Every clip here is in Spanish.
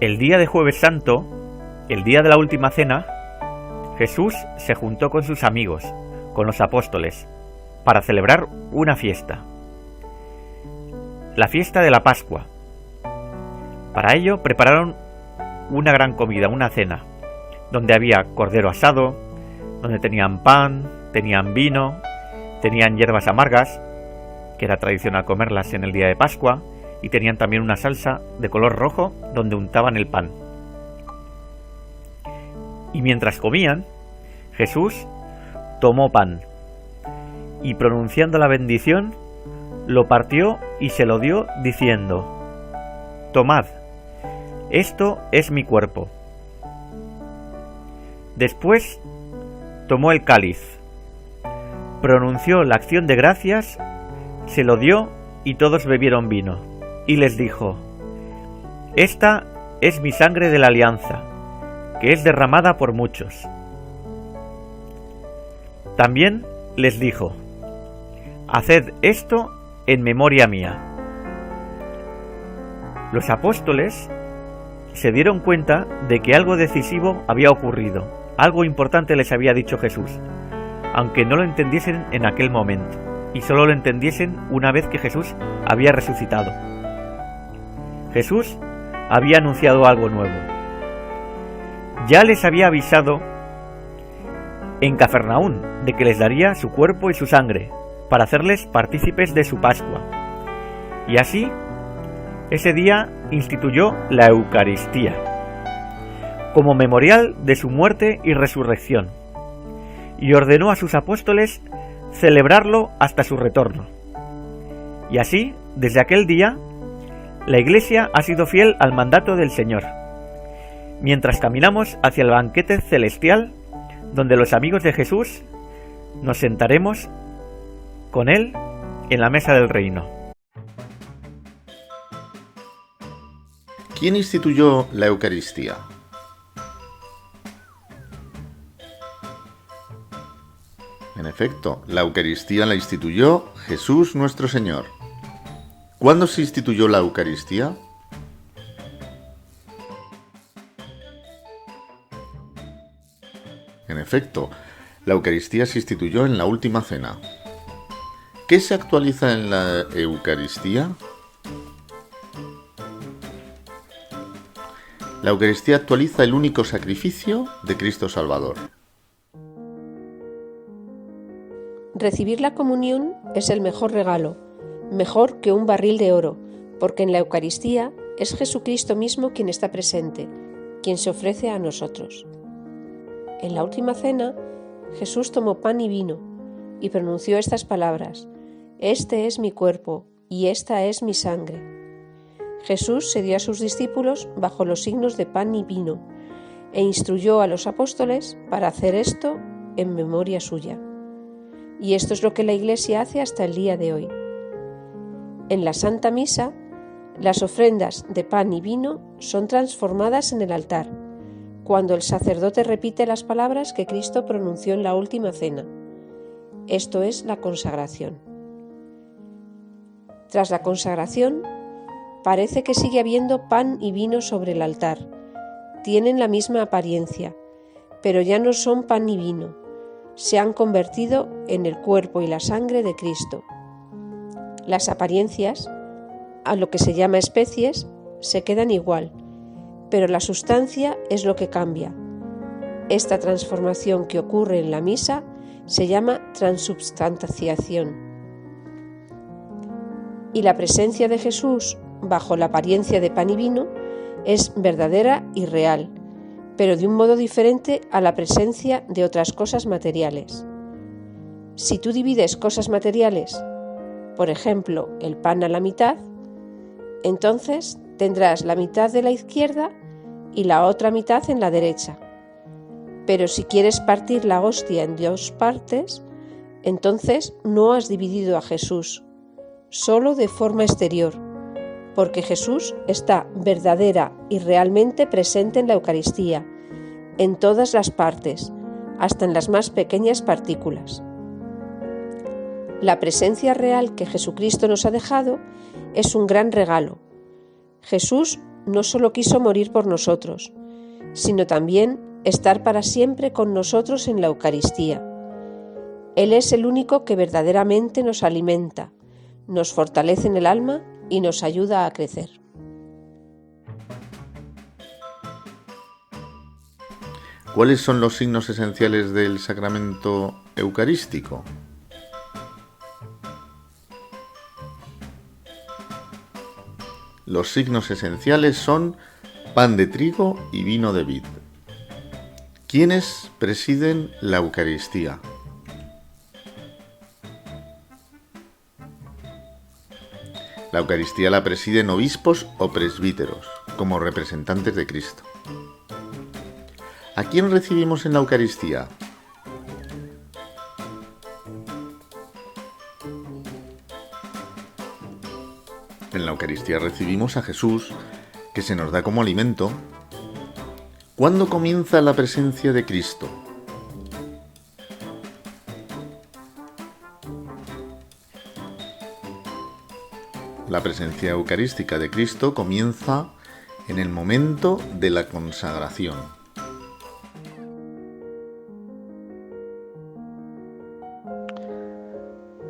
El día de Jueves Santo, el día de la última cena, Jesús se juntó con sus amigos, con los apóstoles, para celebrar una fiesta. La fiesta de la Pascua. Para ello prepararon una gran comida, una cena, donde había cordero asado, donde tenían pan, tenían vino, tenían hierbas amargas, que era tradicional comerlas en el día de Pascua, y tenían también una salsa de color rojo donde untaban el pan. Y mientras comían, Jesús tomó pan y, pronunciando la bendición, lo partió y se lo dio diciendo: «Tomad, esto es mi cuerpo». Después tomó el cáliz, pronunció la acción de gracias, se lo dio y todos bebieron vino. Y les dijo: «Esta es mi sangre de la alianza, que es derramada por muchos». También les dijo: «Haced esto en memoria mía». Los apóstoles se dieron cuenta de que algo decisivo había ocurrido, algo importante les había dicho Jesús, aunque no lo entendiesen en aquel momento, y solo lo entendiesen una vez que Jesús había resucitado. Jesús había anunciado algo nuevo. Ya les había avisado en Cafarnaún de que les daría su cuerpo y su sangre para hacerles partícipes de su Pascua. Y así, ese día instituyó la Eucaristía como memorial de su muerte y resurrección, y ordenó a sus apóstoles celebrarlo hasta su retorno. Y así, desde aquel día, la Iglesia ha sido fiel al mandato del Señor, mientras caminamos hacia el banquete celestial, donde los amigos de Jesús nos sentaremos con Él en la mesa del reino. ¿Quién instituyó la Eucaristía? En efecto, la Eucaristía la instituyó Jesús nuestro Señor. ¿Cuándo se instituyó la Eucaristía? En efecto, la Eucaristía se instituyó en la última cena. ¿Qué se actualiza en la Eucaristía? La Eucaristía actualiza el único sacrificio de Cristo Salvador. Recibir la comunión es el mejor regalo, mejor que un barril de oro, porque en la Eucaristía es Jesucristo mismo quien está presente, quien se ofrece a nosotros. En la última cena, Jesús tomó pan y vino y pronunció estas palabras: «Este es mi cuerpo y esta es mi sangre». Jesús se dio a sus discípulos bajo los signos de pan y vino e instruyó a los apóstoles para hacer esto en memoria suya. Y esto es lo que la Iglesia hace hasta el día de hoy. En la Santa Misa, las ofrendas de pan y vino son transformadas en el altar, cuando el sacerdote repite las palabras que Cristo pronunció en la última cena. Esto es la consagración. Tras la consagración, parece que sigue habiendo pan y vino sobre el altar. Tienen la misma apariencia, pero ya no son pan y vino. Se han convertido en el cuerpo y la sangre de Cristo. Las apariencias, a lo que se llama especies, se quedan igual, pero la sustancia es lo que cambia. Esta transformación que ocurre en la misa se llama transubstanciación. Y la presencia de Jesús bajo la apariencia de pan y vino es verdadera y real, pero de un modo diferente a la presencia de otras cosas materiales. Si tú divides cosas materiales, por ejemplo, el pan a la mitad, entonces tendrás la mitad de la izquierda y la otra mitad en la derecha. Pero si quieres partir la hostia en 2 partes, entonces no has dividido a Jesús, solo de forma exterior, porque Jesús está verdadera y realmente presente en la Eucaristía, en todas las partes, hasta en las más pequeñas partículas. La presencia real que Jesucristo nos ha dejado es un gran regalo. Jesús no solo quiso morir por nosotros, sino también estar para siempre con nosotros en la Eucaristía. Él es el único que verdaderamente nos alimenta, nos fortalece en el alma y nos ayuda a crecer. ¿Cuáles son los signos esenciales del sacramento eucarístico? Los signos esenciales son pan de trigo y vino de vid. ¿Quiénes presiden la Eucaristía? La Eucaristía la presiden obispos o presbíteros, como representantes de Cristo. ¿A quién recibimos en la Eucaristía? En la Eucaristía recibimos a Jesús, que se nos da como alimento. ¿Cuándo comienza la presencia de Cristo? La presencia eucarística de Cristo comienza en el momento de la consagración.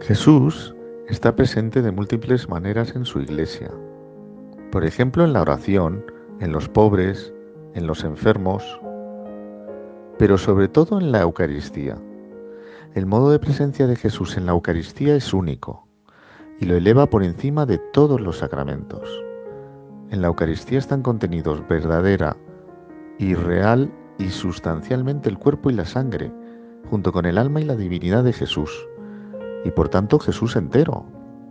Jesús está presente de múltiples maneras en su iglesia. Por ejemplo, en la oración, en los pobres, en los enfermos, pero sobre todo en la Eucaristía. El modo de presencia de Jesús en la Eucaristía es único y lo eleva por encima de todos los sacramentos. En la Eucaristía están contenidos verdadera y real y sustancialmente el cuerpo y la sangre, junto con el alma y la divinidad de Jesús. Y por tanto Jesús entero,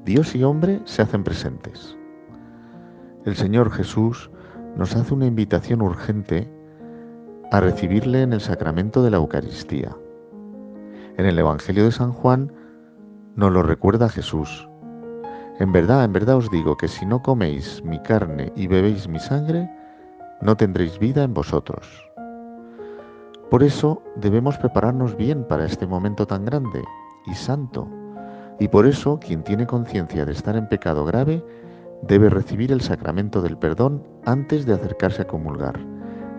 Dios y hombre, se hacen presentes. El Señor Jesús nos hace una invitación urgente a recibirle en el sacramento de la Eucaristía. En el Evangelio de San Juan nos lo recuerda Jesús. En verdad os digo que si no coméis mi carne y bebéis mi sangre, no tendréis vida en vosotros. Por eso debemos prepararnos bien para este momento tan grande y santo. Y por eso quien tiene conciencia de estar en pecado grave debe recibir el sacramento del perdón antes de acercarse a comulgar,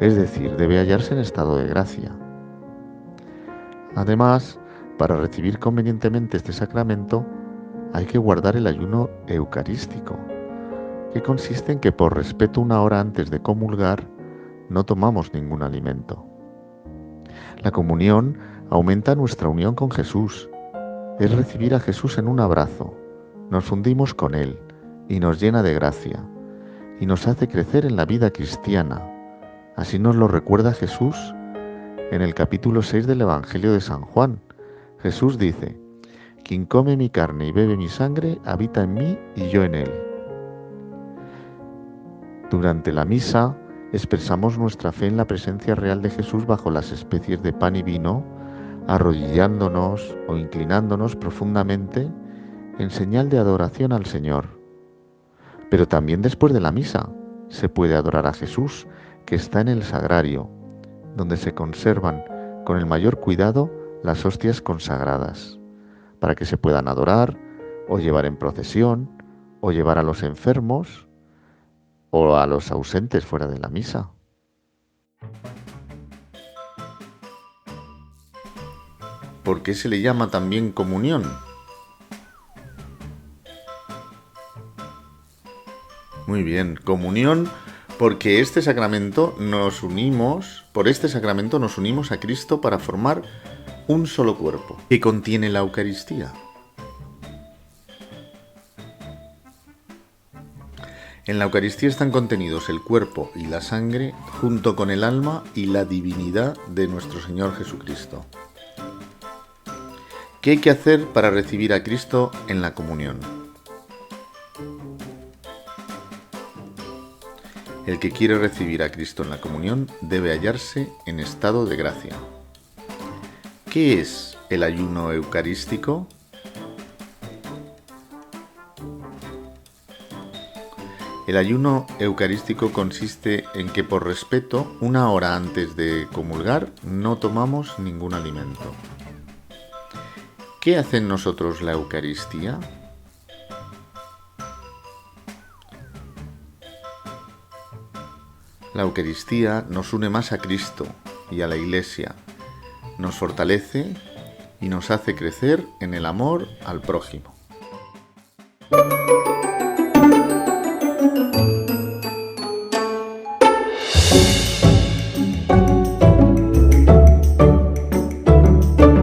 es decir, debe hallarse en estado de gracia. Además, para recibir convenientemente este sacramento, hay que guardar el ayuno eucarístico, que consiste en que por respeto una hora antes de comulgar no tomamos ningún alimento. La comunión aumenta nuestra unión con Jesús, es recibir a Jesús en un abrazo, nos fundimos con Él y nos llena de gracia, y nos hace crecer en la vida cristiana. Así nos lo recuerda Jesús en el capítulo 6 del Evangelio de San Juan. Jesús dice: quien come mi carne y bebe mi sangre, habita en mí y yo en él. Durante la misa expresamos nuestra fe en la presencia real de Jesús bajo las especies de pan y vino, arrodillándonos o inclinándonos profundamente en señal de adoración al Señor. Pero también después de la misa se puede adorar a Jesús, que está en el sagrario, donde se conservan con el mayor cuidado las hostias consagradas, para que se puedan adorar, o llevar en procesión, o llevar a los enfermos, o a los ausentes fuera de la misa. ¿Por qué se le llama también comunión? Muy bien, comunión, porque por este sacramento nos unimos a Cristo para formar un solo cuerpo. ¿Qué contiene la Eucaristía? En la Eucaristía están contenidos el cuerpo y la sangre junto con el alma y la divinidad de nuestro Señor Jesucristo. ¿Qué hay que hacer para recibir a Cristo en la comunión? El que quiere recibir a Cristo en la comunión debe hallarse en estado de gracia. ¿Qué es el ayuno eucarístico? El ayuno eucarístico consiste en que por respeto, una hora antes de comulgar, no tomamos ningún alimento. ¿Qué hace en nosotros la Eucaristía? La Eucaristía nos une más a Cristo y a la Iglesia, nos fortalece y nos hace crecer en el amor al prójimo.